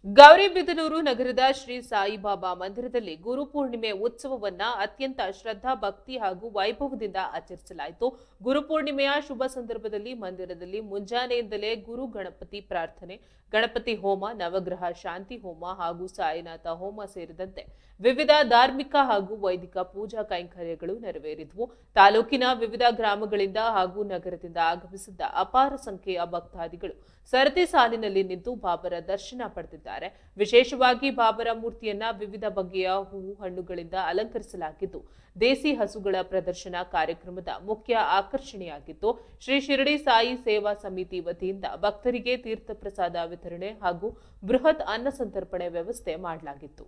ಗೌರಿಬಿದನೂರು ನಗರದ ಶ್ರೀ ಸಾಯಿಬಾಬಾ ಮಂದಿರದಲ್ಲಿ ಗುರುಪೂರ್ಣಿಮೆ ಉತ್ಸವವನ್ನ ಅತ್ಯಂತ ಶ್ರದ್ಧಾ ಭಕ್ತಿ ಹಾಗೂ ವೈಭವದಿಂದ ಆಚರಿಸಲಾಯಿತು. ಗುರುಪೂರ್ಣಿಮೆಯ ಶುಭ ಸಂದರ್ಭದಲ್ಲಿ ಮಂದಿರದಲ್ಲಿ ಮುಂಜಾನೆಯಿಂದಲೇ ಗುರು ಗಣಪತಿ ಪ್ರಾರ್ಥನೆ, ಗಣಪತಿ ಹೋಮ, ನವಗ್ರಹ ಶಾಂತಿ ಹೋಮ ಹಾಗೂ ಸಾಯಿನಾಥ ಹೋಮ ಸೇರಿದಂತೆ ವಿವಿಧ ಧಾರ್ಮಿಕ ಹಾಗೂ ವೈದಿಕ ಪೂಜಾ ಕೈಂಕರ್ಯಗಳು ನೆರವೇರಿದವು. ತಾಲೂಕಿನ ವಿವಿಧ ಗ್ರಾಮಗಳಿಂದ ಹಾಗೂ ನಗರದಿಂದ ಆಗಮಿಸಿದ್ದ ಅಪಾರ ಸಂಖ್ಯೆಯ ಭಕ್ತಾದಿಗಳು ಸರತಿ ಸಾಲಿನಲ್ಲಿ ನಿಂತು ಬಾಬರ ದರ್ಶನ ಪಡೆದಿದ್ದಾರೆ. ವಿಶೇಷವಾಗಿ ಬಾಬರ ಮೂರ್ತಿಯನ್ನ ವಿವಿಧ ಬಗೆಯ ಹೂವು ಹಣ್ಣುಗಳಿಂದ ಅಲಂಕರಿಸಲಾಗಿದ್ದು, ದೇಸಿ ಹಸುಗಳ ಪ್ರದರ್ಶನ ಕಾರ್ಯಕ್ರಮದ ಮುಖ್ಯ ಆಕರ್ಷಣೆಯಾಗಿತ್ತು. ಶ್ರೀ ಶಿರಡಿ ಸಾಯಿ ಸೇವಾ ಸಮಿತಿ ವತಿಯಿಂದ ಭಕ್ತರಿಗೆ ತೀರ್ಥ ಪ್ರಸಾದ ವಿತರಣೆ ಹಾಗೂ ಬೃಹತ್ ಅನ್ನ ಸಂತರ್ಪಣೆ ವ್ಯವಸ್ಥೆ ಮಾಡಲಾಗಿತ್ತು.